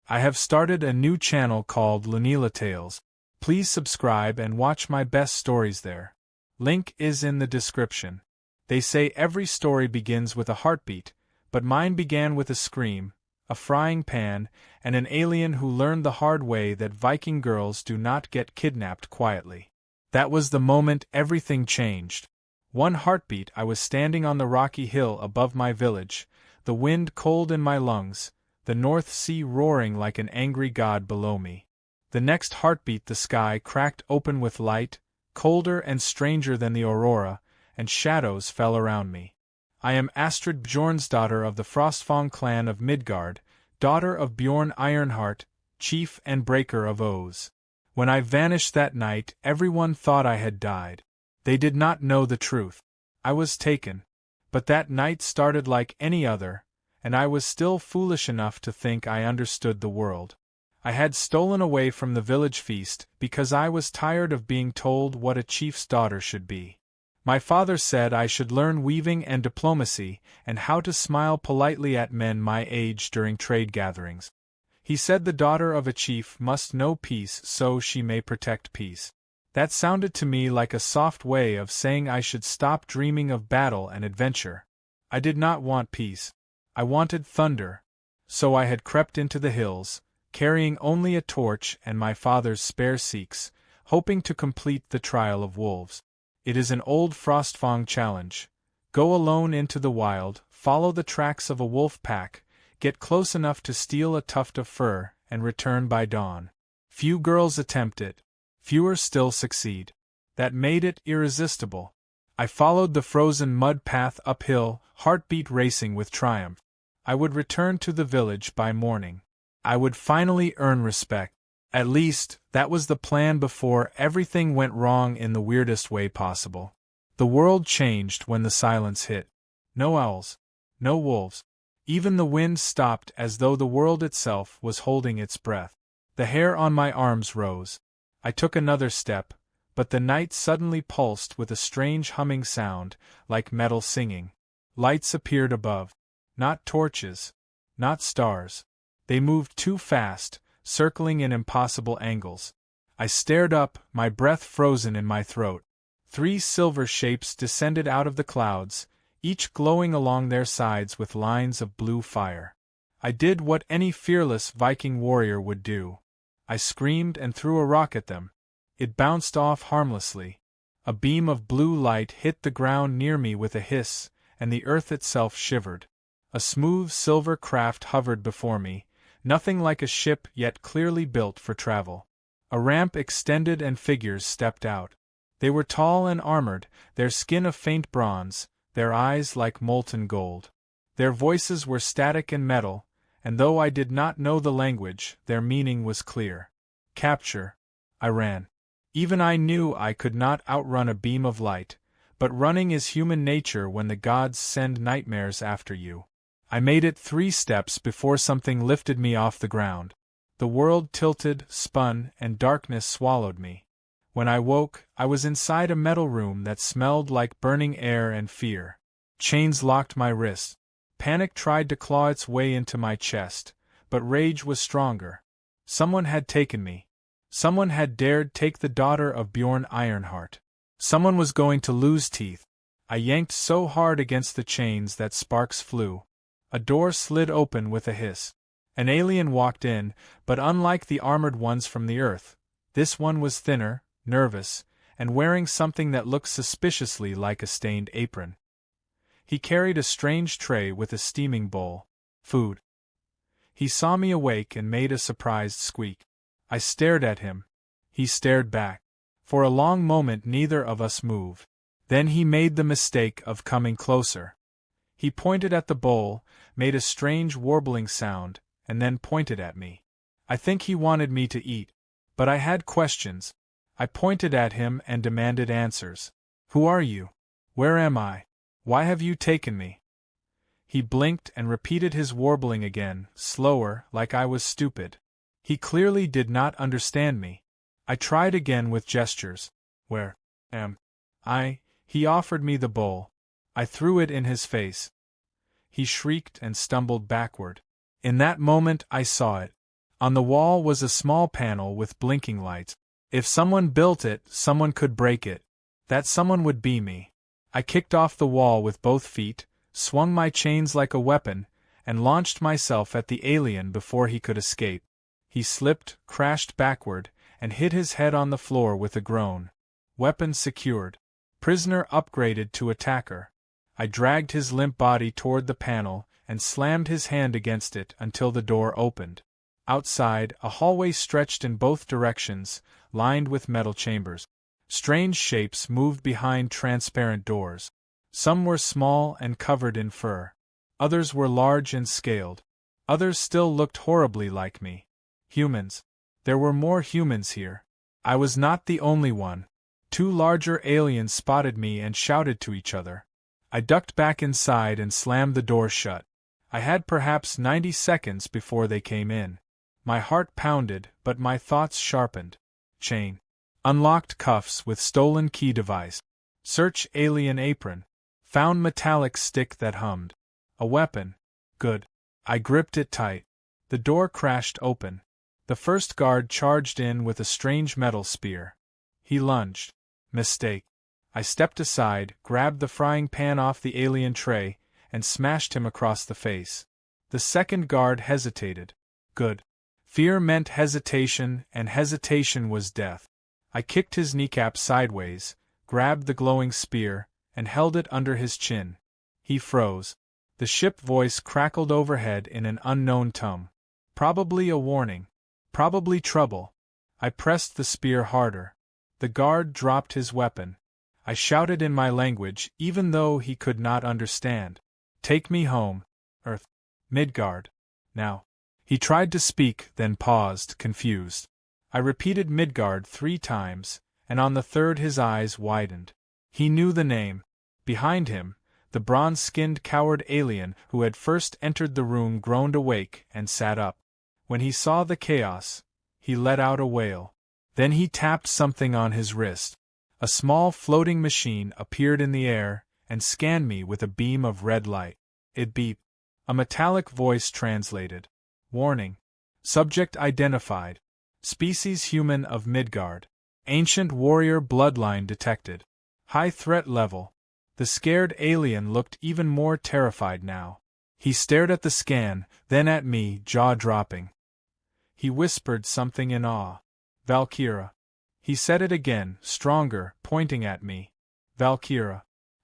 I have started a new channel called Lunila Tales. Please subscribe and watch my best stories there. Link is in the description. They say every story begins with a heartbeat, but mine began with a scream, a frying pan, and an alien who learned the hard way that Viking girls do not get kidnapped quietly. That was the moment everything changed. One heartbeat, I was standing on the rocky hill above my village, the wind cold in my lungs, the North Sea roaring like an angry god below me. The next heartbeat, the sky cracked open with light, colder and stranger than the aurora, and shadows fell around me. I am Astrid Bjornsdottir of the Frostfang clan of Midgard, daughter of Bjorn Ironheart, chief and breaker of oaths. When I vanished that night, everyone thought I had died. They did not know the truth. I was taken. But that night started like any other, and I was still foolish enough to think I understood the world. I had stolen away from the village feast because I was tired of being told what a chief's daughter should be. My father said I should learn weaving and diplomacy and how to smile politely at men my age during trade gatherings. He said the daughter of a chief must know peace so she may protect peace. That sounded to me like a soft way of saying I should stop dreaming of battle and adventure. I did not want peace. I wanted thunder. So I had crept into the hills, carrying only a torch and my father's spare seeks, hoping to complete the trial of wolves. It is an old Frostfang challenge. Go alone into the wild, follow the tracks of a wolf pack, get close enough to steal a tuft of fur, and return by dawn. Few girls attempt it. Fewer still succeed. That made it irresistible. I followed the frozen mud path uphill, heartbeat racing with triumph. I would return to the village by morning. I would finally earn respect. At least, that was the plan before everything went wrong in the weirdest way possible. The world changed when the silence hit. No owls. No wolves. Even the wind stopped as though the world itself was holding its breath. The hair on my arms rose. I took another step, but the night suddenly pulsed with a strange humming sound, like metal singing. Lights appeared above. Not torches. Not stars. They moved too fast, circling in impossible angles. I stared up, my breath frozen in my throat. 3 silver shapes descended out of the clouds, each glowing along their sides with lines of blue fire. I did what any fearless Viking warrior would do. I screamed and threw a rock at them. It bounced off harmlessly. A beam of blue light hit the ground near me with a hiss, and the earth itself shivered. A smooth silver craft hovered before me, nothing like a ship yet clearly built for travel. A ramp extended and figures stepped out. They were tall and armored, their skin of faint bronze, their eyes like molten gold. Their voices were static and metal, and though I did not know the language, their meaning was clear. Capture. I ran. Even I knew I could not outrun a beam of light, but running is human nature when the gods send nightmares after you. I made it 3 steps before something lifted me off the ground. The world tilted, spun, and darkness swallowed me. When I woke, I was inside a metal room that smelled like burning air and fear. Chains locked my wrists. Panic tried to claw its way into my chest, but rage was stronger. Someone had taken me. Someone had dared take the daughter of Bjorn Ironheart. Someone was going to lose teeth. I yanked so hard against the chains that sparks flew. A door slid open with a hiss. An alien walked in, but unlike the armored ones from the earth, this one was thinner, nervous, and wearing something that looked suspiciously like a stained apron. He carried a strange tray with a steaming bowl. Food. He saw me awake and made a surprised squeak. I stared at him. He stared back. For a long moment neither of us moved. Then he made the mistake of coming closer. He pointed at the bowl, made a strange warbling sound, and then pointed at me. I think he wanted me to eat. But I had questions. I pointed at him and demanded answers. Who are you? Where am I? Why have you taken me? He blinked and repeated his warbling again, slower, like I was stupid. He clearly did not understand me. I tried again with gestures. Where am I? He offered me the bowl. I threw it in his face. He shrieked and stumbled backward. In that moment I saw it. On the wall was a small panel with blinking lights. If someone built it, someone could break it. That someone would be me. I kicked off the wall with both feet, swung my chains like a weapon, and launched myself at the alien before he could escape. He slipped, crashed backward, and hit his head on the floor with a groan. Weapon secured. Prisoner upgraded to attacker. I dragged his limp body toward the panel and slammed his hand against it until the door opened. Outside, a hallway stretched in both directions, lined with metal chambers. Strange shapes moved behind transparent doors. Some were small and covered in fur. Others were large and scaled. Others still looked horribly like me. Humans. There were more humans here. I was not the only one. 2 larger aliens spotted me and shouted to each other. I ducked back inside and slammed the door shut. I had perhaps 90 seconds before they came in. My heart pounded, but my thoughts sharpened. Chain. Unlocked cuffs with stolen key device. Search alien apron. Found metallic stick that hummed. A weapon. Good. I gripped it tight. The door crashed open. The first guard charged in with a strange metal spear. He lunged. Mistake. I stepped aside, grabbed the frying pan off the alien tray, and smashed him across the face. The second guard hesitated. Good. Fear meant hesitation, and hesitation was death. I kicked his kneecap sideways, grabbed the glowing spear, and held it under his chin. He froze. The ship voice crackled overhead in an unknown tongue. Probably a warning. Probably trouble. I pressed the spear harder. The guard dropped his weapon. I shouted in my language, even though he could not understand. Take me home, Earth. Midgard. Now. He tried to speak, then paused, confused. I repeated Midgard 3 times, and on the third his eyes widened. He knew the name. Behind him, the bronze-skinned coward alien who had first entered the room groaned awake and sat up. When he saw the chaos, he let out a wail. Then he tapped something on his wrist. A small floating machine appeared in the air and scanned me with a beam of red light. It beeped. A metallic voice translated. Warning. Subject identified. Species human of Midgard. Ancient warrior bloodline detected. High threat level. The scared alien looked even more terrified now. He stared at the scan, then at me, jaw dropping. He whispered something in awe. Valkyra. He said it again, stronger, pointing at me. Valkyra.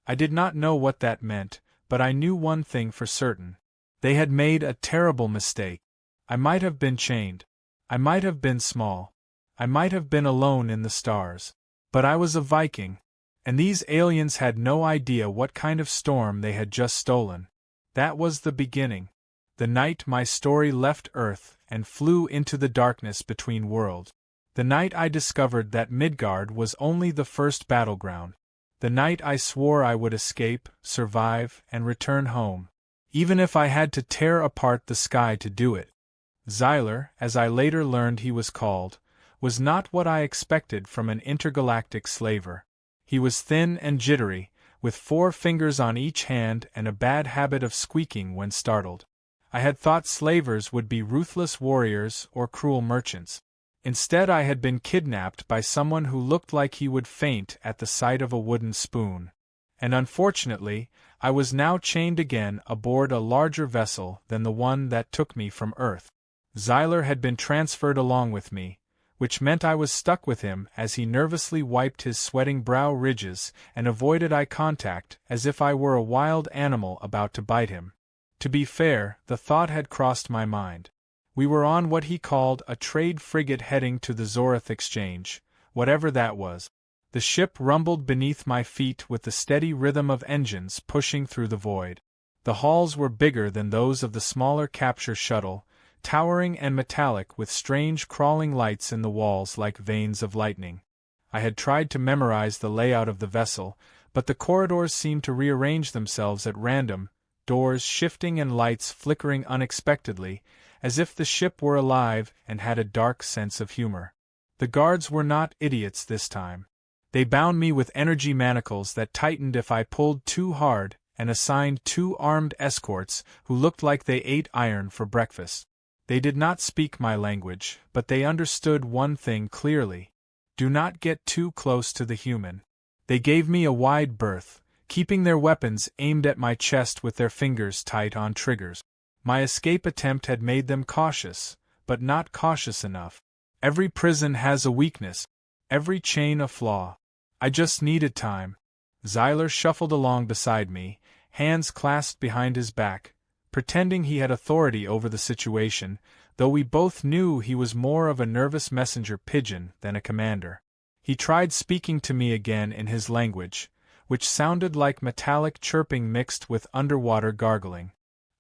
I did not know what that meant, but I knew one thing for certain. They had made a terrible mistake. I might have been chained. I might have been small. I might have been alone in the stars. But I was a Viking, and these aliens had no idea what kind of storm they had just stolen. That was the beginning. The night my story left Earth and flew into the darkness between worlds. The night I discovered that Midgard was only the first battleground. The night I swore I would escape, survive, and return home. Even if I had to tear apart the sky to do it. Xyler, as I later learned he was called, was not what I expected from an intergalactic slaver. He was thin and jittery, with 4 fingers on each hand and a bad habit of squeaking when startled. I had thought slavers would be ruthless warriors or cruel merchants. Instead, I had been kidnapped by someone who looked like he would faint at the sight of a wooden spoon. And unfortunately, I was now chained again aboard a larger vessel than the one that took me from Earth. Xyler had been transferred along with me, which meant I was stuck with him as he nervously wiped his sweating brow ridges and avoided eye contact as if I were a wild animal about to bite him. To be fair, the thought had crossed my mind. We were on what he called a trade frigate heading to the Zorith Exchange, whatever that was. The ship rumbled beneath my feet with the steady rhythm of engines pushing through the void. The halls were bigger than those of the smaller capture shuttle, towering and metallic with strange crawling lights in the walls like veins of lightning. I had tried to memorize the layout of the vessel, but the corridors seemed to rearrange themselves at random, doors shifting and lights flickering unexpectedly, as if the ship were alive and had a dark sense of humor. The guards were not idiots this time. They bound me with energy manacles that tightened if I pulled too hard, and assigned 2 armed escorts who looked like they ate iron for breakfast. They did not speak my language, but they understood one thing clearly. Do not get too close to the human. They gave me a wide berth, keeping their weapons aimed at my chest with their fingers tight on triggers. My escape attempt had made them cautious, but not cautious enough. Every prison has a weakness, every chain a flaw. I just needed time. Zyler shuffled along beside me, hands clasped behind his back, pretending he had authority over the situation, though we both knew he was more of a nervous messenger pigeon than a commander. He tried speaking to me again in his language, which sounded like metallic chirping mixed with underwater gargling.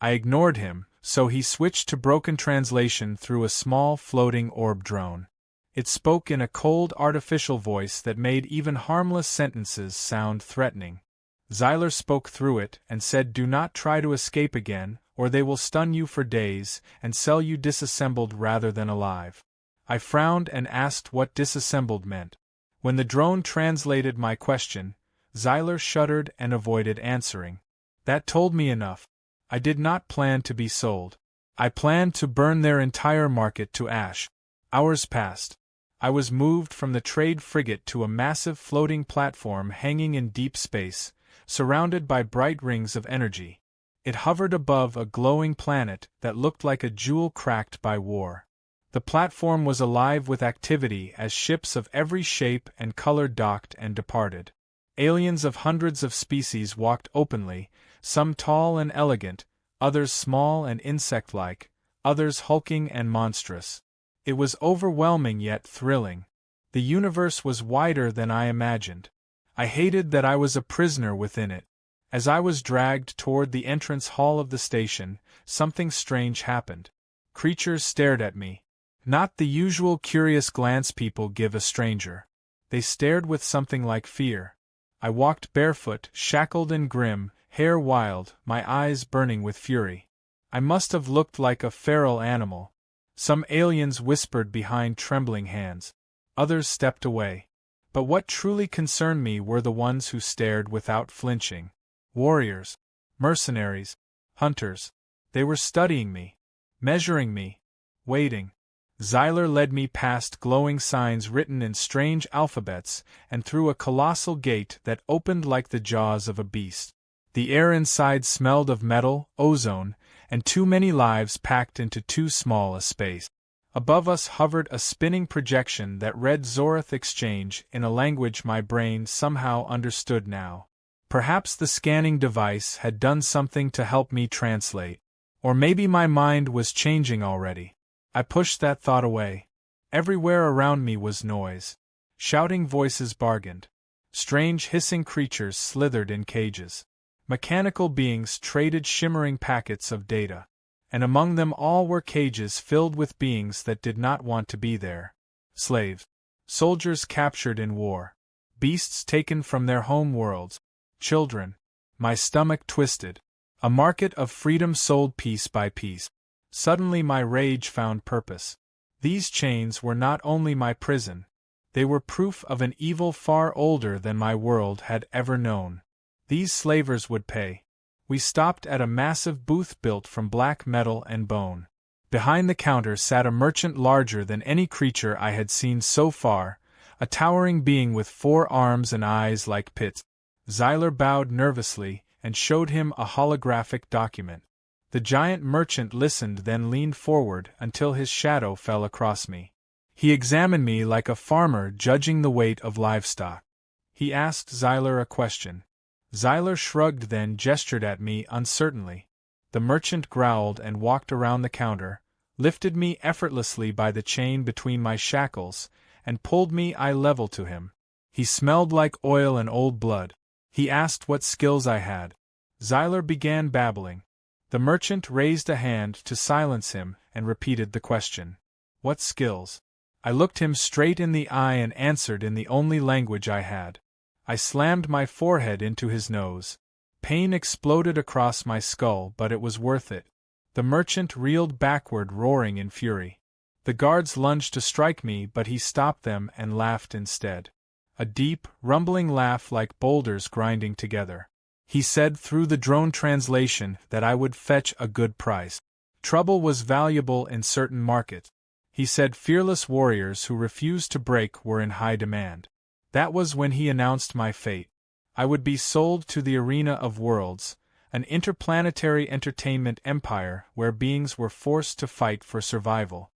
I ignored him, so he switched to broken translation through a small floating orb drone. It spoke in a cold artificial voice that made even harmless sentences sound threatening. Zyler spoke through it and said, "Do not try to escape again, or they will stun you for days and sell you disassembled rather than alive." I frowned and asked what disassembled meant. When the drone translated my question, Zyler shuddered and avoided answering. That told me enough. I did not plan to be sold. I planned to burn their entire market to ash. Hours passed. I was moved from the trade frigate to a massive floating platform hanging in deep space, surrounded by bright rings of energy. It hovered above a glowing planet that looked like a jewel cracked by war. The platform was alive with activity as ships of every shape and color docked and departed. Aliens of hundreds of species walked openly, some tall and elegant, others small and insect-like, others hulking and monstrous. It was overwhelming yet thrilling. The universe was wider than I imagined. I hated that I was a prisoner within it. As I was dragged toward the entrance hall of the station, something strange happened. Creatures stared at me. Not the usual curious glance people give a stranger. They stared with something like fear. I walked barefoot, shackled and grim, hair wild, my eyes burning with fury. I must have looked like a feral animal. Some aliens whispered behind trembling hands. Others stepped away. But what truly concerned me were the ones who stared without flinching. Warriors, mercenaries, hunters. They were studying me, measuring me, waiting. Zyler led me past glowing signs written in strange alphabets and through a colossal gate that opened like the jaws of a beast. The air inside smelled of metal, ozone, and too many lives packed into too small a space. Above us hovered a spinning projection that read Zorath Exchange in a language my brain somehow understood now. Perhaps the scanning device had done something to help me translate. Or maybe my mind was changing already. I pushed that thought away. Everywhere around me was noise. Shouting voices bargained. Strange hissing creatures slithered in cages. Mechanical beings traded shimmering packets of data. And among them all were cages filled with beings that did not want to be there. Slaves. Soldiers captured in war. Beasts taken from their home worlds. Children. My stomach twisted. A market of freedom sold piece by piece. Suddenly my rage found purpose. These chains were not only my prison. They were proof of an evil far older than my world had ever known. These slavers would pay. We stopped at a massive booth built from black metal and bone. Behind the counter sat a merchant larger than any creature I had seen so far, a towering being with 4 arms and eyes like pits. Zyler bowed nervously and showed him a holographic document. The giant merchant listened, then leaned forward until his shadow fell across me. He examined me like a farmer judging the weight of livestock. He asked Zyler a question. Zyler shrugged, then gestured at me uncertainly. The merchant growled and walked around the counter, lifted me effortlessly by the chain between my shackles, and pulled me eye level to him. He smelled like oil and old blood. He asked what skills I had. Zyler began babbling. The merchant raised a hand to silence him and repeated the question. What skills? I looked him straight in the eye and answered in the only language I had. I slammed my forehead into his nose. Pain exploded across my skull, but it was worth it. The merchant reeled backward, roaring in fury. The guards lunged to strike me, but he stopped them and laughed instead. A deep, rumbling laugh like boulders grinding together. He said through the drone translation that I would fetch a good price. Trouble was valuable in certain markets. He said fearless warriors who refused to break were in high demand. That was when he announced my fate. I would be sold to the arena of worlds, an interplanetary entertainment empire where beings were forced to fight for survival.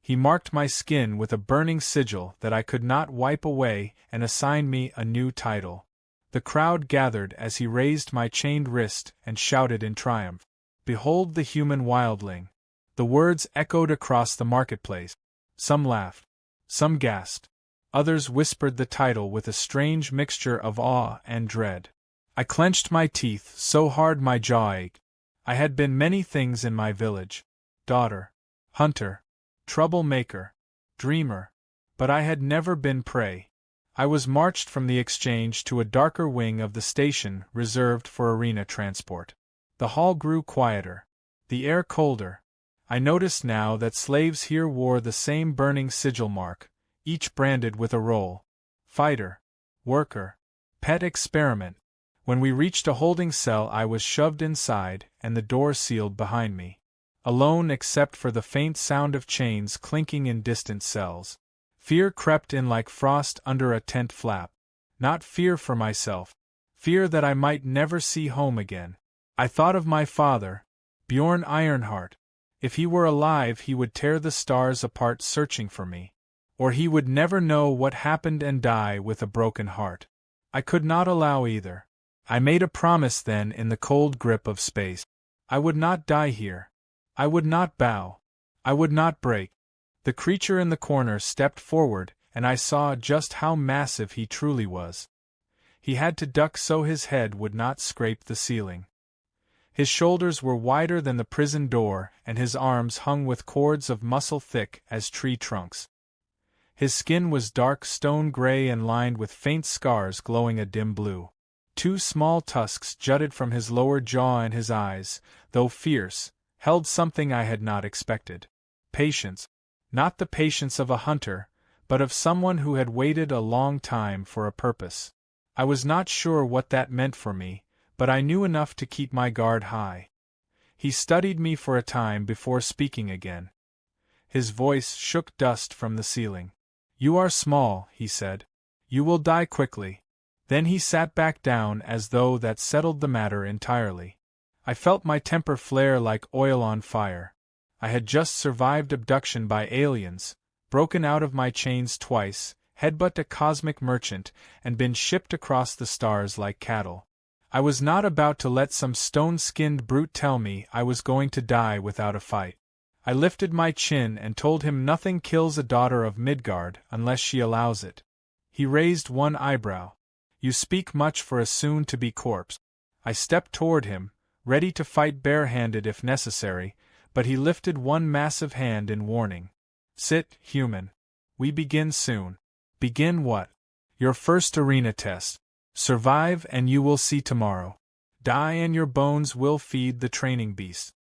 He marked my skin with a burning sigil that I could not wipe away and assigned me a new title. The crowd gathered as he raised my chained wrist and shouted in triumph, "Behold the human wildling!" The words echoed across the marketplace. Some laughed. Some gasped. Others whispered the title with a strange mixture of awe and dread. I clenched my teeth so hard my jaw ached. I had been many things in my village: daughter, hunter, troublemaker, dreamer. But I had never been prey. I was marched from the exchange to a darker wing of the station reserved for arena transport. The hall grew quieter, the air colder. I noticed now that slaves here wore the same burning sigil mark, each branded with a role: fighter, worker, pet experiment. When we reached a holding cell, I was shoved inside and the door sealed behind me. Alone except for the faint sound of chains clinking in distant cells. Fear crept in like frost under a tent flap. Not fear for myself. Fear that I might never see home again. I thought of my father, Bjorn Ironheart. If he were alive, he would tear the stars apart searching for me. Or he would never know what happened and die with a broken heart. I could not allow either. I made a promise then in the cold grip of space. I would not die here. I would not bow. I would not break. The creature in the corner stepped forward, and I saw just how massive he truly was. He had to duck so his head would not scrape the ceiling. His shoulders were wider than the prison door, and his arms hung with cords of muscle thick as tree trunks. His skin was dark stone gray and lined with faint scars glowing a dim blue. 2 small tusks jutted from his lower jaw, and his eyes, though fierce, held something I had not expected. Patience. Not the patience of a hunter, but of someone who had waited a long time for a purpose. I was not sure what that meant for me, but I knew enough to keep my guard high. He studied me for a time before speaking again. His voice shook dust from the ceiling. "You are small," he said. "You will die quickly." Then he sat back down as though that settled the matter entirely. I felt my temper flare like oil on fire. I had just survived abduction by aliens, broken out of my chains twice, headbutt a cosmic merchant, and been shipped across the stars like cattle. I was not about to let some stone-skinned brute tell me I was going to die without a fight. I lifted my chin and told him nothing kills a daughter of Midgard unless she allows it. He raised one eyebrow. "You speak much for a soon-to-be corpse." I stepped toward him, ready to fight barehanded if necessary, but he lifted one massive hand in warning. "Sit, human. We begin soon." "Begin what?" "Your first arena test. Survive and you will see tomorrow. Die and your bones will feed the training beast."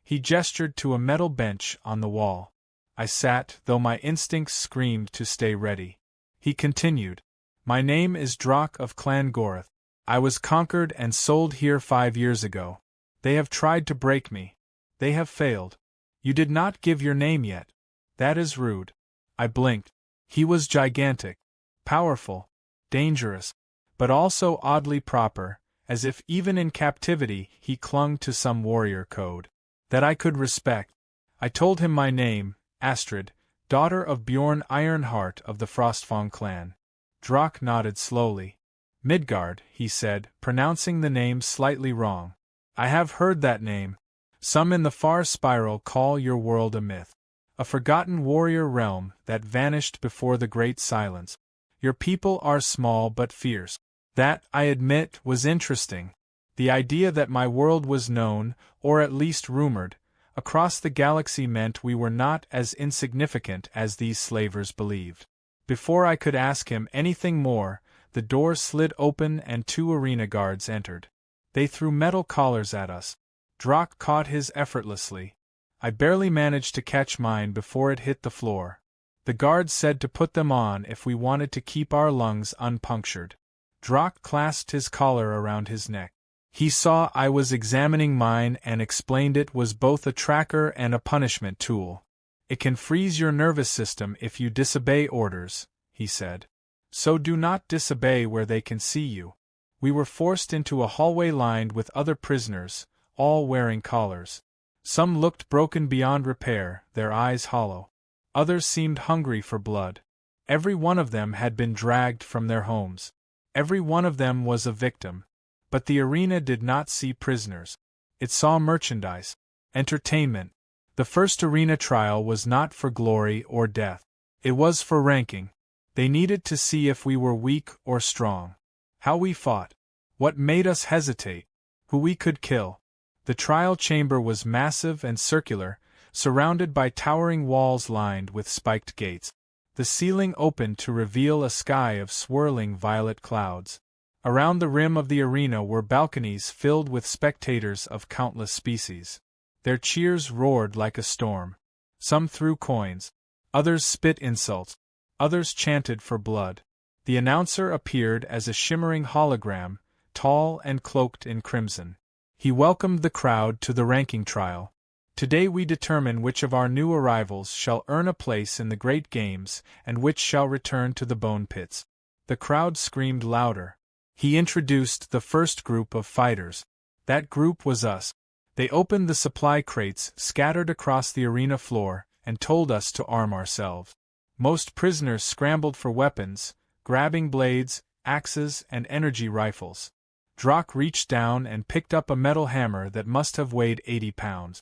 He gestured to a metal bench on the wall. I sat, though my instincts screamed to stay ready. He continued, "My name is Drak of Clan Gorath. I was conquered and sold here 5 years ago. They have tried to break me. They have failed. You did not give your name yet. That is rude." I blinked. He was gigantic, powerful, dangerous, but also oddly proper, as if even in captivity he clung to some warrior code that I could respect. I told him my name, Astrid, daughter of Bjorn Ironheart of the Frostfang clan. Drak nodded slowly. "Midgard," he said, pronouncing the name slightly wrong. "I have heard that name. Some in the far spiral call your world a myth. A forgotten warrior realm that vanished before the Great Silence. Your people are small but fierce." That, I admit, was interesting. The idea that my world was known, or at least rumored, across the galaxy meant we were not as insignificant as these slavers believed. Before I could ask him anything more, the door slid open and 2 arena guards entered. They threw metal collars at us. Drak caught his effortlessly. I barely managed to catch mine before it hit the floor. The guards said to put them on if we wanted to keep our lungs unpunctured. Drak clasped his collar around his neck. He saw I was examining mine and explained it was both a tracker and a punishment tool. It can freeze your nervous system if you disobey orders, he said. So do not disobey where they can see you. We were forced into a hallway lined with other prisoners, all wearing collars. Some looked broken beyond repair, their eyes hollow. Others seemed hungry for blood. Every one of them had been dragged from their homes. Every one of them was a victim. But the arena did not see prisoners. It saw merchandise, entertainment. The first arena trial was not for glory or death. It was for ranking. They needed to see if we were weak or strong. How we fought. What made us hesitate. Who we could kill. The trial chamber was massive and circular, surrounded by towering walls lined with spiked gates. The ceiling opened to reveal a sky of swirling violet clouds. Around the rim of the arena were balconies filled with spectators of countless species. Their cheers roared like a storm. Some threw coins. Others spit insults. Others chanted for blood. The announcer appeared as a shimmering hologram, tall and cloaked in crimson. He welcomed the crowd to the ranking trial. Today we determine which of our new arrivals shall earn a place in the great games and which shall return to the bone pits. The crowd screamed louder. He introduced the first group of fighters. That group was us. They opened the supply crates scattered across the arena floor and told us to arm ourselves. Most prisoners scrambled for weapons, grabbing blades, axes, and energy rifles. Drak reached down and picked up a metal hammer that must have weighed 80 pounds.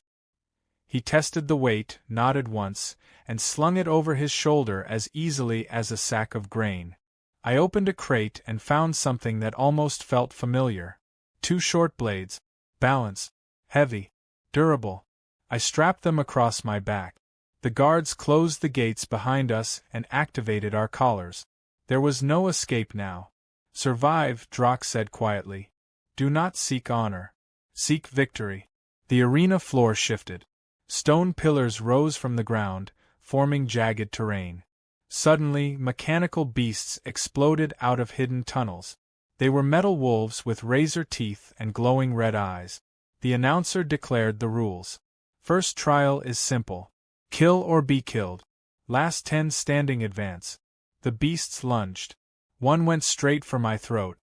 He tested the weight, nodded once, and slung it over his shoulder as easily as a sack of grain. I opened a crate and found something that almost felt familiar. 2 short blades. Balanced. Heavy. Durable. I strapped them across my back. The guards closed the gates behind us and activated our collars. There was no escape now. Survive, Drak said quietly. Do not seek honor. Seek victory. The arena floor shifted. Stone pillars rose from the ground, forming jagged terrain. Suddenly, mechanical beasts exploded out of hidden tunnels. They were metal wolves with razor teeth and glowing red eyes. The announcer declared the rules. First trial is simple. Kill or be killed. Last 10 standing advance. The beasts lunged. One went straight for my throat.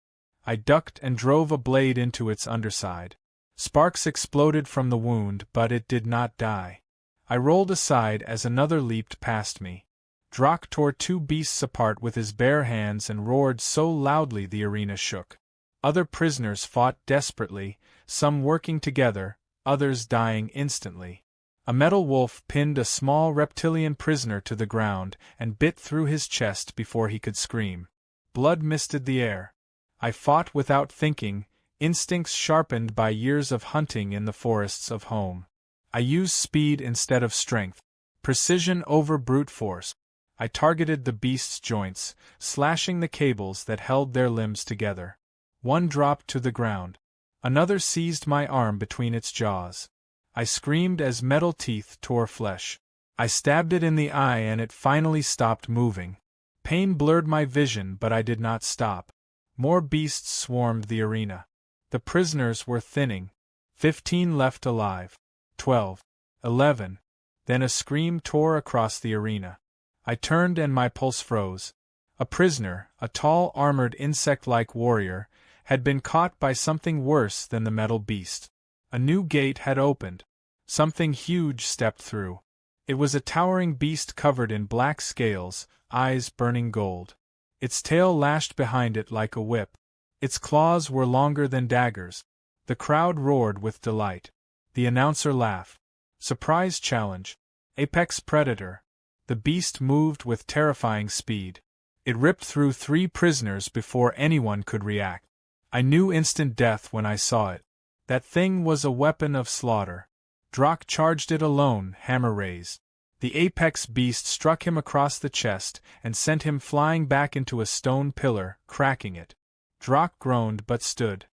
I ducked and drove a blade into its underside. Sparks exploded from the wound, but it did not die. I rolled aside as another leaped past me. Drak tore 2 beasts apart with his bare hands and roared so loudly the arena shook. Other prisoners fought desperately, some working together, others dying instantly. A metal wolf pinned a small reptilian prisoner to the ground and bit through his chest before he could scream. Blood misted the air. I fought without thinking, instincts sharpened by years of hunting in the forests of home. I used speed instead of strength, precision over brute force. I targeted the beast's joints, slashing the cables that held their limbs together. One dropped to the ground. Another seized my arm between its jaws. I screamed as metal teeth tore flesh. I stabbed it in the eye and it finally stopped moving. Pain blurred my vision, but I did not stop. More beasts swarmed the arena. The prisoners were thinning. 15 left alive. 12. 11. Then a scream tore across the arena. I turned and my pulse froze. A prisoner, a tall armored insect-like warrior, had been caught by something worse than the metal beast. A new gate had opened. Something huge stepped through. It was a towering beast covered in black scales, eyes burning gold. Its tail lashed behind it like a whip. Its claws were longer than daggers. The crowd roared with delight. The announcer laughed. Surprise challenge. Apex predator. The beast moved with terrifying speed. It ripped through 3 prisoners before anyone could react. I knew instant death when I saw it. That thing was a weapon of slaughter. Drak charged it alone, hammer raised. The apex beast struck him across the chest and sent him flying back into a stone pillar, cracking it. Drak groaned but stood.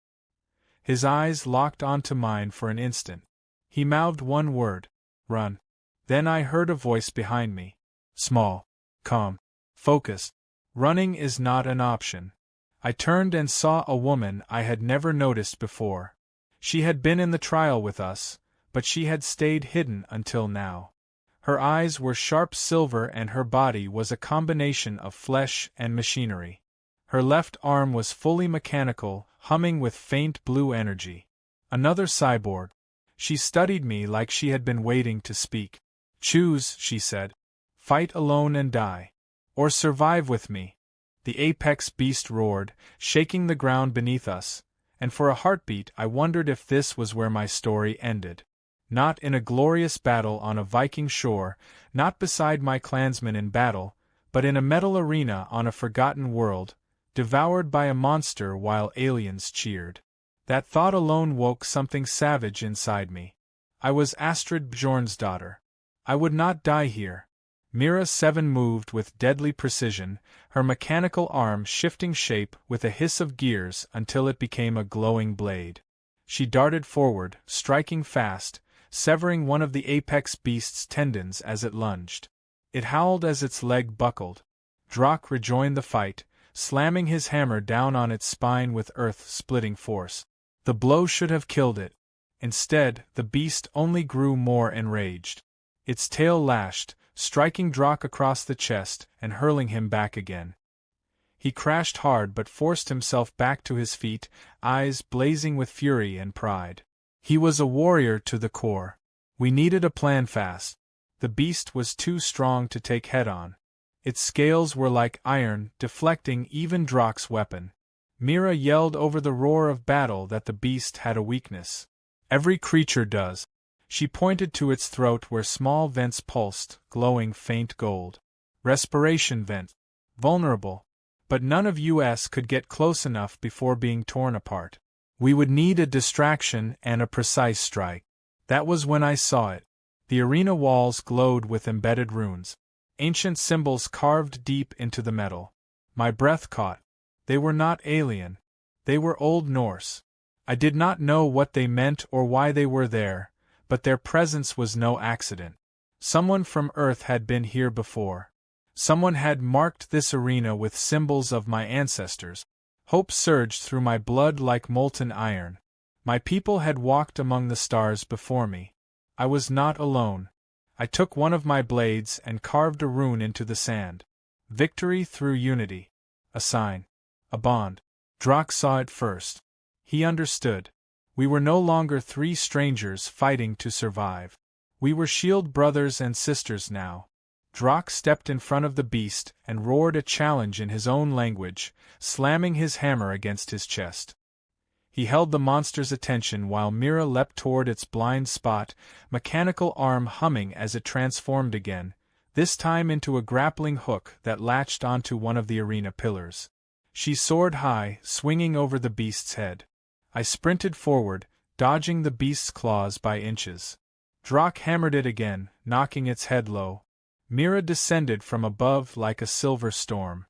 His eyes locked onto mine for an instant. He mouthed one word. Run. Then I heard a voice behind me. Small. Calm. Focused. Running is not an option. I turned and saw a woman I had never noticed before. She had been in the trial with us, but she had stayed hidden until now. Her eyes were sharp silver and her body was a combination of flesh and machinery. Her left arm was fully mechanical, humming with faint blue energy. Another cyborg. She studied me like she had been waiting to speak. "Choose," she said. "Fight alone and die. Or survive with me." The apex beast roared, shaking the ground beneath us, and for a heartbeat I wondered if this was where my story ended. Not in a glorious battle on a Viking shore, not beside my clansmen in battle, but in a metal arena on a forgotten world, devoured by a monster while aliens cheered. That thought alone woke something savage inside me. I was Astrid Bjorn's daughter. I would not die here. Mira 7 moved with deadly precision, her mechanical arm shifting shape with a hiss of gears until it became a glowing blade. She darted forward, striking fast, severing one of the apex beast's tendons as it lunged. It howled as its leg buckled. Drak rejoined the fight, slamming his hammer down on its spine with earth-splitting force. The blow should have killed it. Instead, the beast only grew more enraged. Its tail lashed, striking Drak across the chest and hurling him back again. He crashed hard but forced himself back to his feet, eyes blazing with fury and pride. He was a warrior to the core. We needed a plan fast. The beast was too strong to take head-on. Its scales were like iron, deflecting even Drak's weapon. Mira yelled over the roar of battle that the beast had a weakness. Every creature does. She pointed to its throat where small vents pulsed, glowing faint gold. Respiration vent. Vulnerable. But none of us could get close enough before being torn apart. We would need a distraction and a precise strike. That was when I saw it. The arena walls glowed with embedded runes. Ancient symbols carved deep into the metal. My breath caught. They were not alien. They were Old Norse. I did not know what they meant or why they were there, but their presence was no accident. Someone from Earth had been here before. Someone had marked this arena with symbols of my ancestors. Hope surged through my blood like molten iron. My people had walked among the stars before me. I was not alone. I took one of my blades and carved a rune into the sand. Victory through unity. A sign. A bond. Drak saw it first. He understood. We were no longer three strangers fighting to survive. We were shield brothers and sisters now. Drak stepped in front of the beast and roared a challenge in his own language, slamming his hammer against his chest. He held the monster's attention while Mira leapt toward its blind spot, mechanical arm humming as it transformed again, this time into a grappling hook that latched onto one of the arena pillars. She soared high, swinging over the beast's head. I sprinted forward, dodging the beast's claws by inches. Drak hammered it again, knocking its head low. Mira descended from above like a silver storm.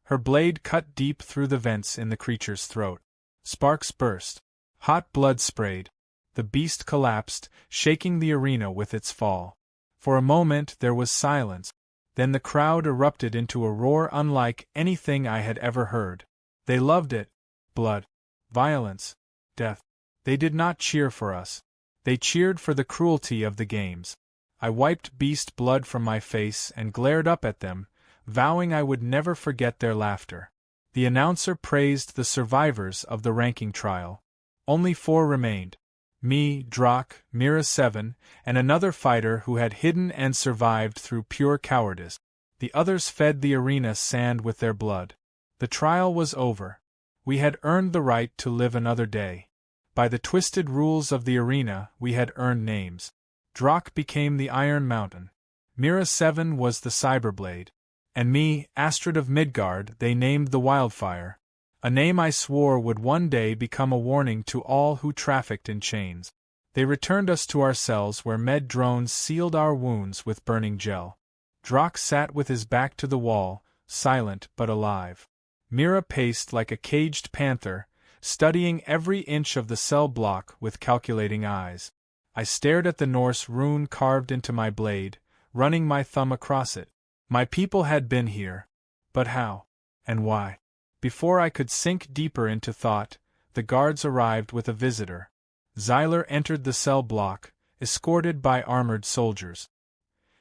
Her blade cut deep through the vents in the creature's throat. Sparks burst. Hot blood sprayed. The beast collapsed, shaking the arena with its fall. For a moment there was silence. Then the crowd erupted into a roar unlike anything I had ever heard. They loved it. Blood. Violence. Death. They did not cheer for us. They cheered for the cruelty of the games. I wiped beast blood from my face and glared up at them, vowing I would never forget their laughter. The announcer praised the survivors of the ranking trial. Only 4 remained. Me, Drak, Mira 7, and another fighter who had hidden and survived through pure cowardice. The others fed the arena sand with their blood. The trial was over. We had earned the right to live another day. By the twisted rules of the arena, we had earned names. Drak became the Iron Mountain. Mira 7 was the Cyberblade. And me, Astrid of Midgard, they named the Wildfire. A name I swore would one day become a warning to all who trafficked in chains. They returned us to our cells where med drones sealed our wounds with burning gel. Drak sat with his back to the wall, silent but alive. Mira paced like a caged panther, studying every inch of the cell block with calculating eyes. I stared at the Norse rune carved into my blade, running my thumb across it. My people had been here. But how? And why? Before I could sink deeper into thought, the guards arrived with a visitor. Xyler entered the cell block, escorted by armored soldiers.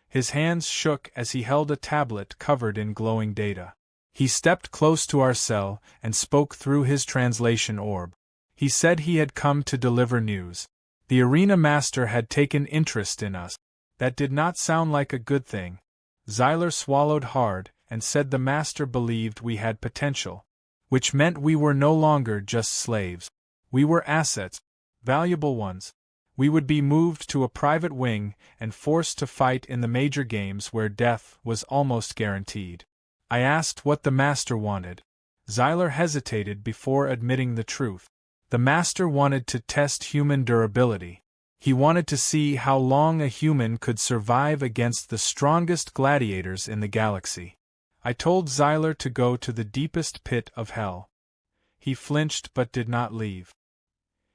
His hands shook as he held a tablet covered in glowing data. He stepped close to our cell and spoke through his translation orb. He said he had come to deliver news. The arena master had taken interest in us. That did not sound like a good thing. Xyler swallowed hard and said the master believed we had potential, which meant we were no longer just slaves. We were assets, valuable ones. We would be moved to a private wing and forced to fight in the major games where death was almost guaranteed. I asked what the master wanted. Xyler hesitated before admitting the truth. The master wanted to test human durability. He wanted to see how long a human could survive against the strongest gladiators in the galaxy. I told Xyler to go to the deepest pit of hell. He flinched but did not leave.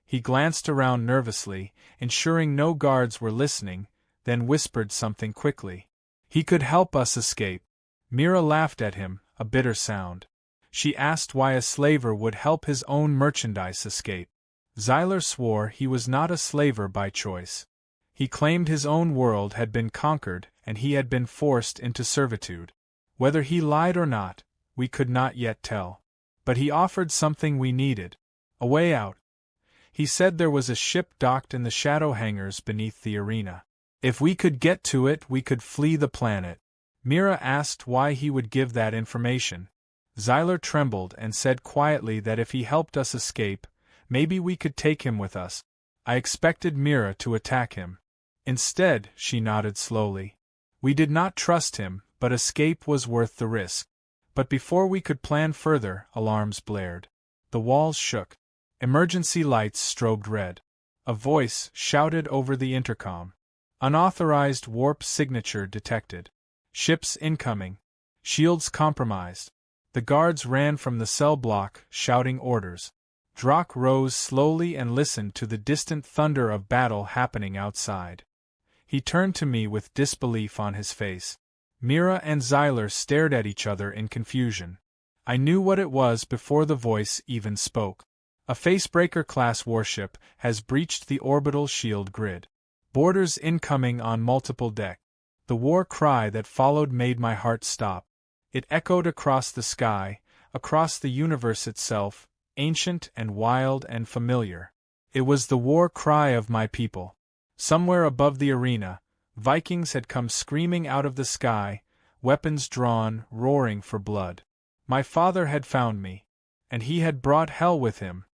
He glanced around nervously, ensuring no guards were listening, then whispered something quickly. He could help us escape. Mira laughed at him, a bitter sound. She asked why a slaver would help his own merchandise escape. Xyler swore he was not a slaver by choice. He claimed his own world had been conquered and he had been forced into servitude. Whether he lied or not, we could not yet tell. But he offered something we needed: a way out. He said there was a ship docked in the shadow hangars beneath the arena. If we could get to it, we could flee the planet. Mira asked why he would give that information. Xyler trembled and said quietly that if he helped us escape, maybe we could take him with us. I expected Mira to attack him. Instead, she nodded slowly. We did not trust him, but escape was worth the risk. But before we could plan further, alarms blared. The walls shook. Emergency lights strobed red. A voice shouted over the intercom. Unauthorized warp signature detected. Ships incoming. Shields compromised. The guards ran from the cell block, shouting orders. Drock rose slowly and listened to the distant thunder of battle happening outside. He turned to me with disbelief on his face. Mira and Xyler stared at each other in confusion. I knew what it was before the voice even spoke. A Facebreaker-class warship has breached the orbital shield grid. Boarders incoming on multiple decks. The war cry that followed made my heart stop. It echoed across the sky, across the universe itself, ancient and wild and familiar. It was the war cry of my people. Somewhere above the arena, Vikings had come screaming out of the sky, weapons drawn, roaring for blood. My father had found me, and he had brought hell with him.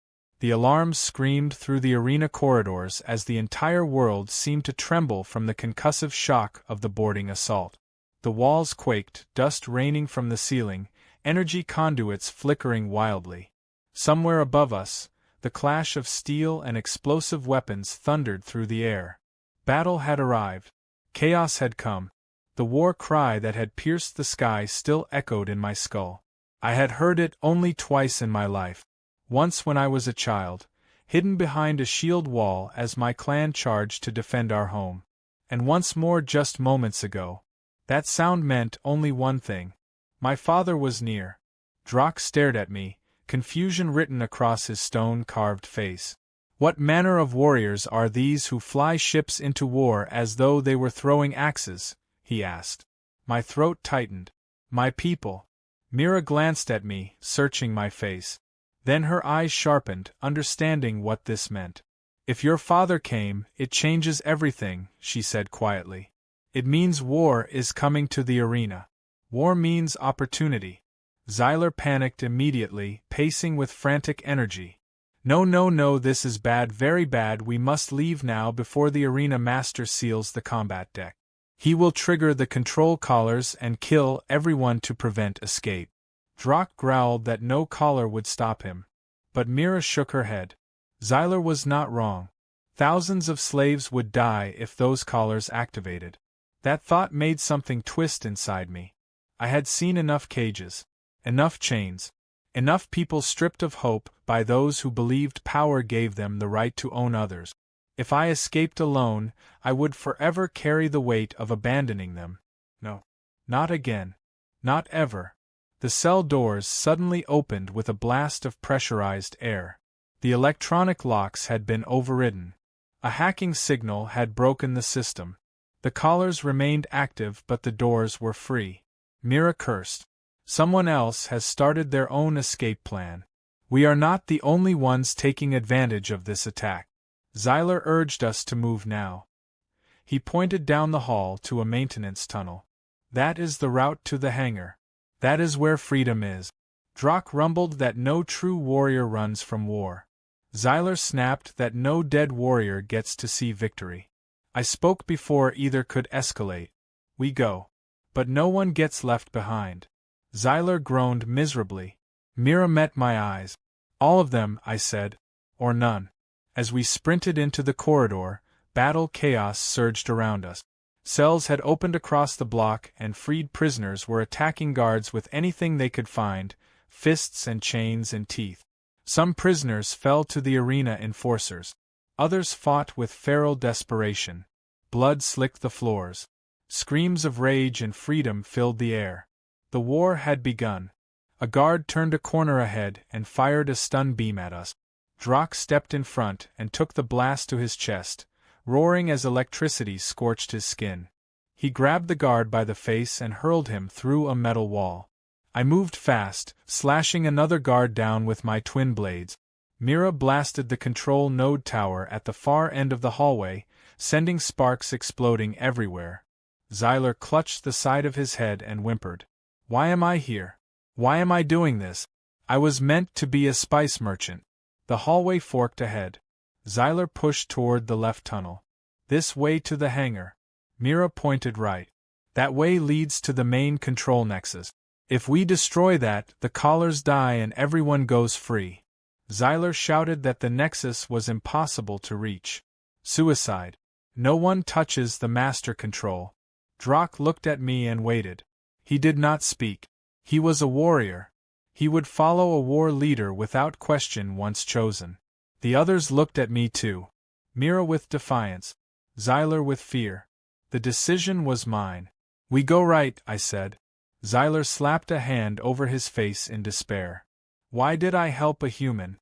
The alarms screamed through the arena corridors as the entire world seemed to tremble from the concussive shock of the boarding assault. The walls quaked, dust raining from the ceiling, energy conduits flickering wildly. Somewhere above us, the clash of steel and explosive weapons thundered through the air. Battle had arrived. Chaos had come. The war cry that had pierced the sky still echoed in my skull. I had heard it only twice in my life. Once when I was a child, hidden behind a shield wall as my clan charged to defend our home. And once more just moments ago. That sound meant only one thing. My father was near. Drock stared at me, confusion written across his stone-carved face. What manner of warriors are these who fly ships into war as though they were throwing axes? He asked. My throat tightened. My people. Mira glanced at me, searching my face. Then her eyes sharpened, understanding what this meant. If your father came, it changes everything, she said quietly. It means war is coming to the arena. War means opportunity. Xyler panicked immediately, pacing with frantic energy. No, this is bad, very bad, we must leave now before the arena master seals the combat deck. He will trigger the control collars and kill everyone to prevent escape. Drock growled that no collar would stop him. But Mira shook her head. Xyler was not wrong. Thousands of slaves would die if those collars activated. That thought made something twist inside me. I had seen enough cages, enough chains, enough people stripped of hope by those who believed power gave them the right to own others. If I escaped alone, I would forever carry the weight of abandoning them. No. Not again. Not ever. The cell doors suddenly opened with a blast of pressurized air. The electronic locks had been overridden. A hacking signal had broken the system. The collars remained active but the doors were free. Mira cursed. Someone else has started their own escape plan. We are not the only ones taking advantage of this attack. Zyler urged us to move now. He pointed down the hall to a maintenance tunnel. That is the route to the hangar. That is where freedom is. Drak rumbled that no true warrior runs from war. Zyler snapped that no dead warrior gets to see victory. I spoke before either could escalate. We go. But no one gets left behind. Zyler groaned miserably. Mira met my eyes. All of them, I said. Or none. As we sprinted into the corridor, battle chaos surged around us. Cells had opened across the block and freed prisoners were attacking guards with anything they could find, fists and chains and teeth. Some prisoners fell to the arena enforcers. Others fought with feral desperation. Blood slicked the floors. Screams of rage and freedom filled the air. The war had begun. A guard turned a corner ahead and fired a stun beam at us. Drak stepped in front and took the blast to his chest, roaring as electricity scorched his skin. He grabbed the guard by the face and hurled him through a metal wall. I moved fast, slashing another guard down with my twin blades. Mira blasted the control node tower at the far end of the hallway, sending sparks exploding everywhere. Zyler clutched the side of his head and whimpered. Why am I here? Why am I doing this? I was meant to be a spice merchant. The hallway forked ahead. Zyler pushed toward the left tunnel. This way to the hangar. Mira pointed right. That way leads to the main control nexus. If we destroy that, the collars die and everyone goes free. Zyler shouted that the nexus was impossible to reach. Suicide. No one touches the master control. Drak looked at me and waited. He did not speak. He was a warrior. He would follow a war leader without question once chosen. The others looked at me too. Mira with defiance. Zyler with fear. The decision was mine. We go right, I said. Zyler slapped a hand over his face in despair. Why did I help a human?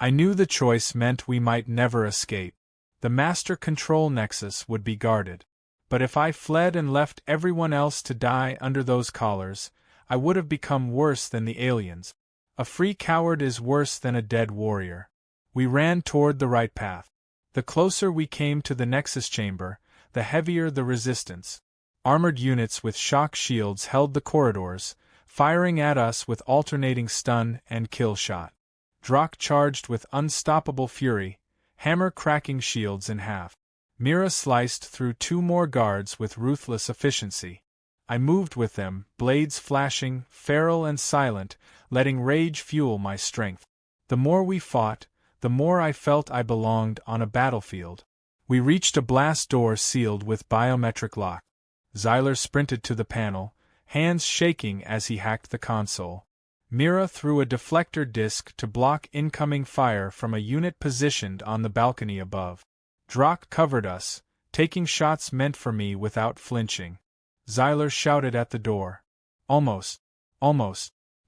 I knew the choice meant we might never escape. The master control nexus would be guarded. But if I fled and left everyone else to die under those collars, I would have become worse than the aliens. A free coward is worse than a dead warrior. We ran toward the right path. The closer we came to the nexus chamber, the heavier the resistance. Armored units with shock shields held the corridors, firing at us with alternating stun and kill shot. Drak charged with unstoppable fury, hammer cracking shields in half. Mira sliced through two more guards with ruthless efficiency. I moved with them, blades flashing, feral and silent, letting rage fuel my strength. The more we fought, the more I felt I belonged on a battlefield. We reached a blast door sealed with biometric lock. Zyler sprinted to the panel, hands shaking as he hacked the console. Mira threw a deflector disc to block incoming fire from a unit positioned on the balcony above. Drak covered us, taking shots meant for me without flinching. Zyler shouted at the door. Almost.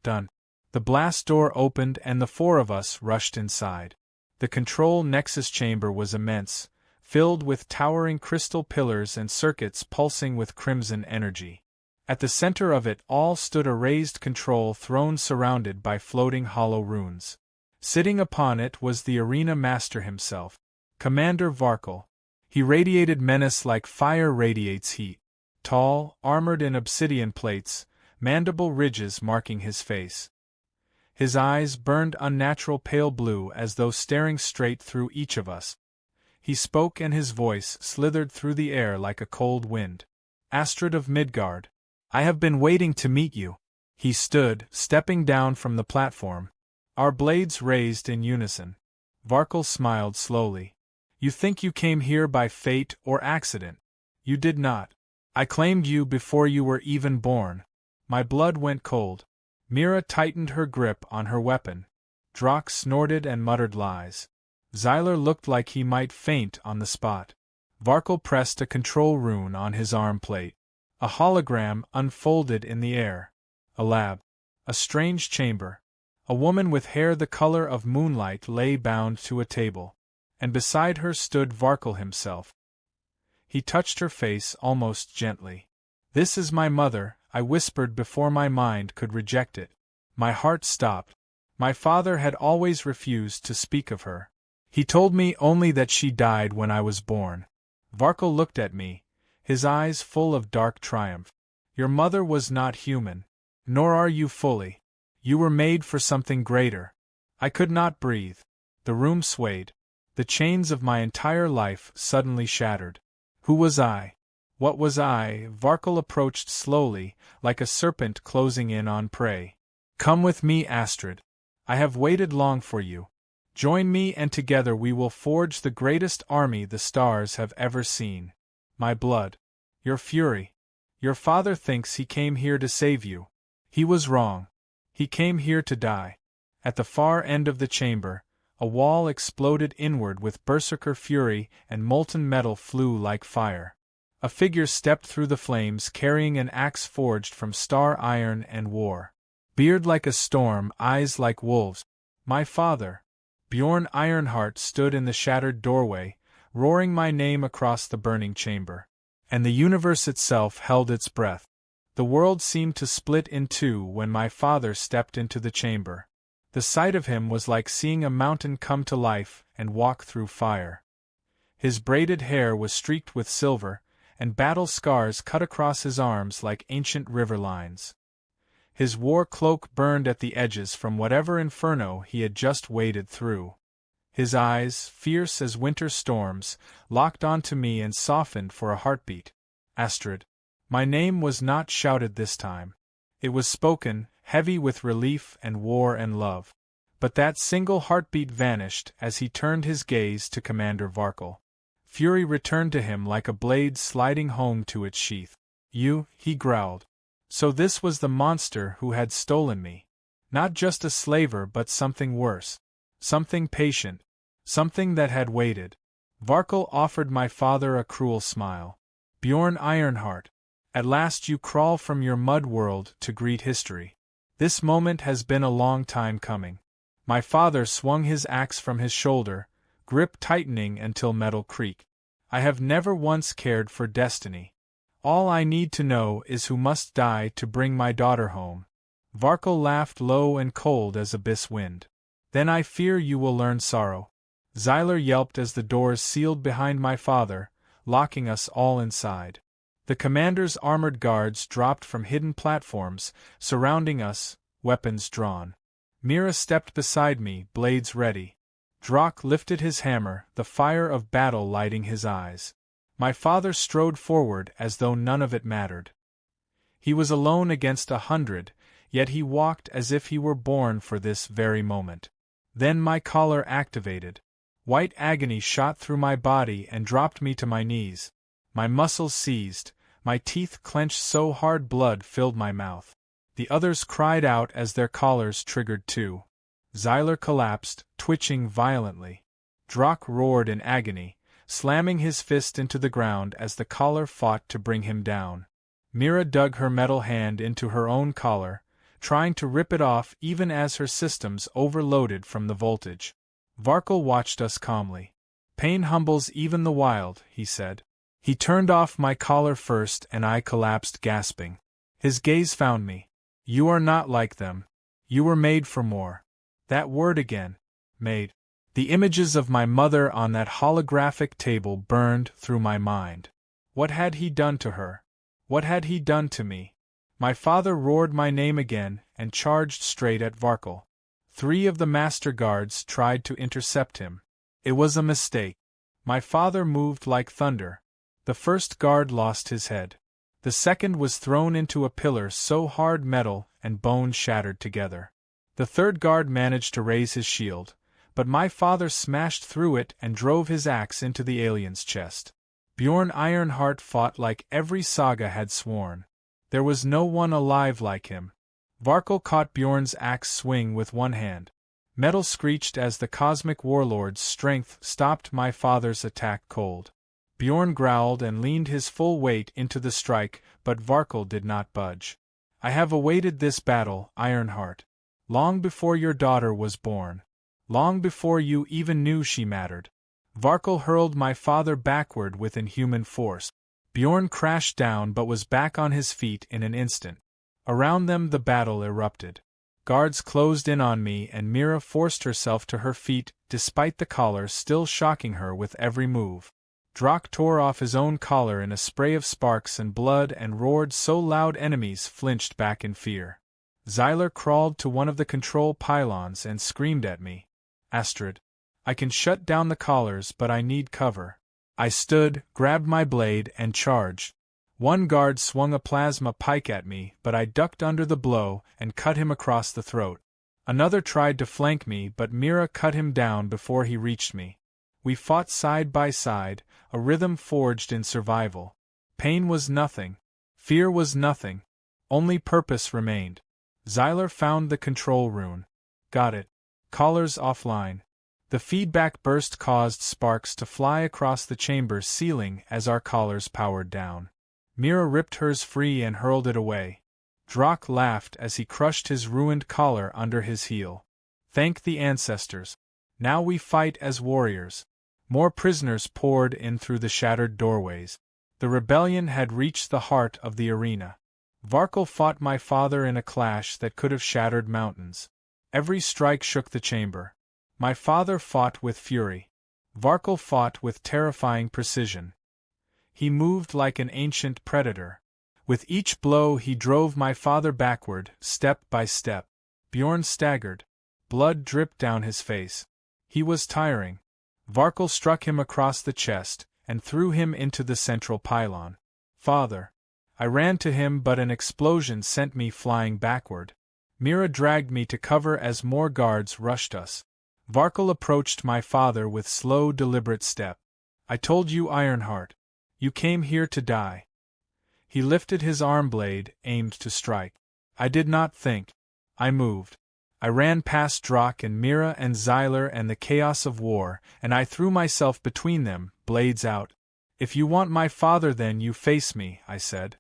Done. The blast door opened and the four of us rushed inside. The control nexus chamber was immense, filled with towering crystal pillars and circuits pulsing with crimson energy. At the center of it all stood a raised control throne surrounded by floating hollow runes. Sitting upon it was the arena master himself, Commander Varkal. He radiated menace like fire radiates heat. Tall, armored in obsidian plates, mandible ridges marking his face. His eyes burned unnatural pale blue as though staring straight through each of us. He spoke and his voice slithered through the air like a cold wind. Astrid of Midgard, I have been waiting to meet you. He stood, stepping down from the platform. Our blades raised in unison. Varkal smiled slowly. You think you came here by fate or accident. You did not. I claimed you before you were even born. My blood went cold. Mira tightened her grip on her weapon. Drak snorted and muttered lies. Zyler looked like he might faint on the spot. Varkal pressed a control rune on his arm plate. A hologram unfolded in the air. A lab. A strange chamber. A woman with hair the color of moonlight lay bound to a table. and beside her stood Varkle himself. He touched her face almost gently. "This is my mother," I whispered before my mind could reject it. My heart stopped. My father had always refused to speak of her. He told me only that she died when I was born. Varkle looked at me, his eyes full of dark triumph. "Your mother was not human. Nor are you fully. You were made for something greater." I could not breathe. The room swayed. The chains of my entire life suddenly shattered. Who was I? What was I? Varkle approached slowly, like a serpent closing in on prey. "Come with me, Astrid. I have waited long for you. Join me and together we will forge the greatest army the stars have ever seen. My blood. Your fury. Your father thinks he came here to save you. He was wrong. He came here to die." At the far end of the chamber, a wall exploded inward with berserker fury and molten metal flew like fire. A figure stepped through the flames carrying an axe forged from star iron and war. Beard like a storm, eyes like wolves. My father. Bjorn Ironheart stood in the shattered doorway, roaring my name across the burning chamber. And the universe itself held its breath. The world seemed to split in two when my father stepped into the chamber. The sight of him was like seeing a mountain come to life and walk through fire. His braided hair was streaked with silver, and battle scars cut across his arms like ancient river lines. His war cloak burned at the edges from whatever inferno he had just waded through. His eyes, fierce as winter storms, locked onto me and softened for a heartbeat. "Astrid." My name was not shouted this time. It was spoken, heavy with relief and war and love. But that single heartbeat vanished as he turned his gaze to Commander Varkle. Fury returned to him like a blade sliding home to its sheath. "You," he growled. So this was the monster who had stolen me. Not just a slaver but something worse. Something patient. Something that had waited. Varkle offered my father a cruel smile. "Bjorn Ironheart. At last you crawl from your mud world to greet history. This moment has been a long time coming." My father swung his axe from his shoulder, grip tightening until metal creaked. "I have never once cared for destiny. All I need to know is who must die to bring my daughter home." Varkle laughed low and cold as abyss wind. "Then I fear you will learn sorrow." Xyler yelped as the doors sealed behind my father, locking us all inside. The commander's armored guards dropped from hidden platforms, surrounding us, weapons drawn. Mira stepped beside me, blades ready. Drak lifted his hammer, the fire of battle lighting his eyes. My father strode forward as though none of it mattered. He was alone against 100, yet he walked as if he were born for this very moment. Then my collar activated. White agony shot through my body and dropped me to my knees. My muscles seized, my teeth clenched so hard blood filled my mouth. The others cried out as their collars triggered too. Xyler collapsed, twitching violently. Drak roared in agony, slamming his fist into the ground as the collar fought to bring him down. Mira dug her metal hand into her own collar, trying to rip it off even as her systems overloaded from the voltage. Varkle watched us calmly. "Pain humbles even the wild," he said. He turned off my collar first and I collapsed gasping. His gaze found me. "You are not like them. You were made for more." That word again. Made. The images of my mother on that holographic table burned through my mind. What had he done to her? What had he done to me? My father roared my name again and charged straight at Varkle. 3 of the master guards tried to intercept him. It was a mistake. My father moved like thunder. The first guard lost his head. The second was thrown into a pillar so hard metal and bone shattered together. The third guard managed to raise his shield, but my father smashed through it and drove his axe into the alien's chest. Bjorn Ironheart fought like every saga had sworn. There was no one alive like him. Varkle caught Bjorn's axe swing with one hand. Metal screeched as the cosmic warlord's strength stopped my father's attack cold. Bjorn growled and leaned his full weight into the strike, but Varkle did not budge. "I have awaited this battle, Ironheart. Long before your daughter was born. Long before you even knew she mattered. Varkle hurled my father backward with inhuman force. Bjorn crashed down but was back on his feet in an instant. Around them the battle erupted. Guards closed in on me and Mira forced herself to her feet despite the collar still shocking her with every move. Drak tore off his own collar in a spray of sparks and blood and roared so loud enemies flinched back in fear. Xyler crawled to one of the control pylons and screamed at me. Astrid, I can shut down the collars but I need cover. I stood, grabbed my blade and charged. One guard swung a plasma pike at me but I ducked under the blow and cut him across the throat. Another tried to flank me but Mira cut him down before he reached me. We fought side by side, a rhythm forged in survival. Pain was nothing. Fear was nothing. Only purpose remained. Xyler found the control rune. Got it. Collars offline. The feedback burst caused sparks to fly across the chamber's ceiling as our collars powered down. Mira ripped hers free and hurled it away. Drak laughed as he crushed his ruined collar under his heel. Thank the ancestors. Now we fight as warriors. More prisoners poured in through the shattered doorways. The rebellion had reached the heart of the arena. Varkle fought my father in a clash that could have shattered mountains. Every strike shook the chamber. My father fought with fury. Varkle fought with terrifying precision. He moved like an ancient predator. With each blow he drove my father backward, step by step. Bjorn staggered. Blood dripped down his face. He was tiring. Varkle struck him across the chest, and threw him into the central pylon. Father. I ran to him but an explosion sent me flying backward. Mira dragged me to cover as more guards rushed us. Varkle approached my father with slow, deliberate step. I told you, Ironheart. You came here to die. He lifted his arm blade, aimed to strike. I did not think. I moved. I ran past Drak and Mira and Xyler and the chaos of war, and I threw myself between them, blades out. If you want my father then you face me, I said.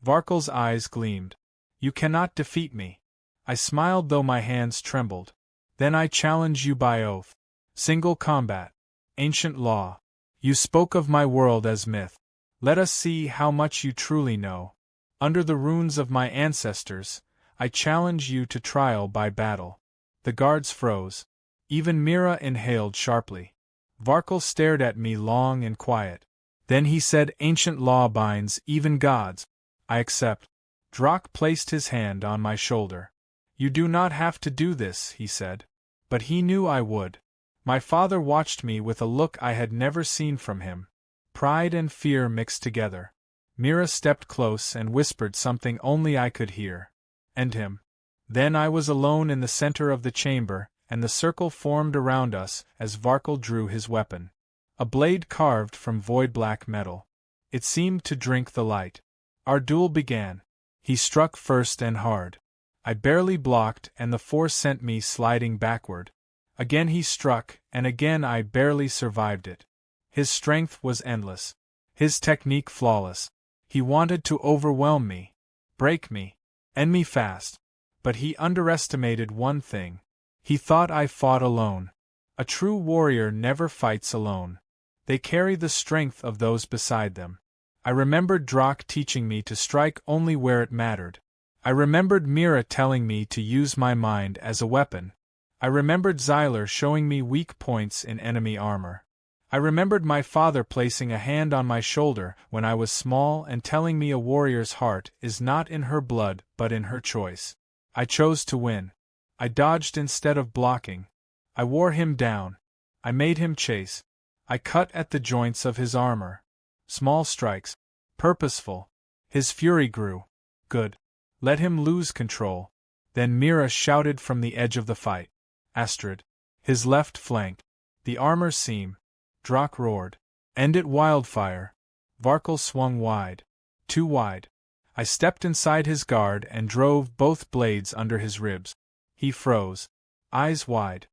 Varkle's eyes gleamed. You cannot defeat me. I smiled though my hands trembled. Then I challenge you by oath. Single combat. Ancient law. You spoke of my world as myth. Let us see how much you truly know. Under the runes of my ancestors, I challenge you to trial by battle. The guards froze. Even Mira inhaled sharply. Varkle stared at me long and quiet. Then he said, ancient law binds even gods. I accept. Drak placed his hand on my shoulder. You do not have to do this, he said. But he knew I would. My father watched me with a look I had never seen from him. Pride and fear mixed together. Mira stepped close and whispered something only I could hear. End him. Then I was alone in the center of the chamber, and the circle formed around us as Varkle drew his weapon. A blade carved from void-black metal. It seemed to drink the light. Our duel began. He struck first and hard. I barely blocked and the force sent me sliding backward. Again he struck, and again I barely survived it. His strength was endless. His technique flawless. He wanted to overwhelm me. Break me. End me fast. But he underestimated one thing. He thought I fought alone. A true warrior never fights alone. They carry the strength of those beside them. I remembered Drak teaching me to strike only where it mattered. I remembered Mira telling me to use my mind as a weapon. I remembered Xyler showing me weak points in enemy armor. I remembered my father placing a hand on my shoulder when I was small and telling me a warrior's heart is not in her blood but in her choice. I chose to win. I dodged instead of blocking. I wore him down. I made him chase. I cut at the joints of his armor. Small strikes. Purposeful. His fury grew. Good. Let him lose control. Then Mira shouted from the edge of the fight. Astrid. His left flank. The armor seam. Drak roared. End it, wildfire. Varkle swung wide. Too wide. I stepped inside his guard and drove both blades under his ribs. He froze. Eyes wide.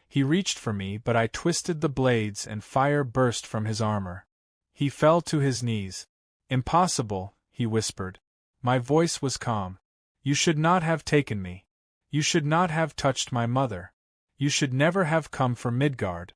He reached for me but I twisted the blades and fire burst from his armor. He fell to his knees. Impossible, he whispered. My voice was calm. You should not have taken me. You should not have touched my mother. You should never have come for Midgard.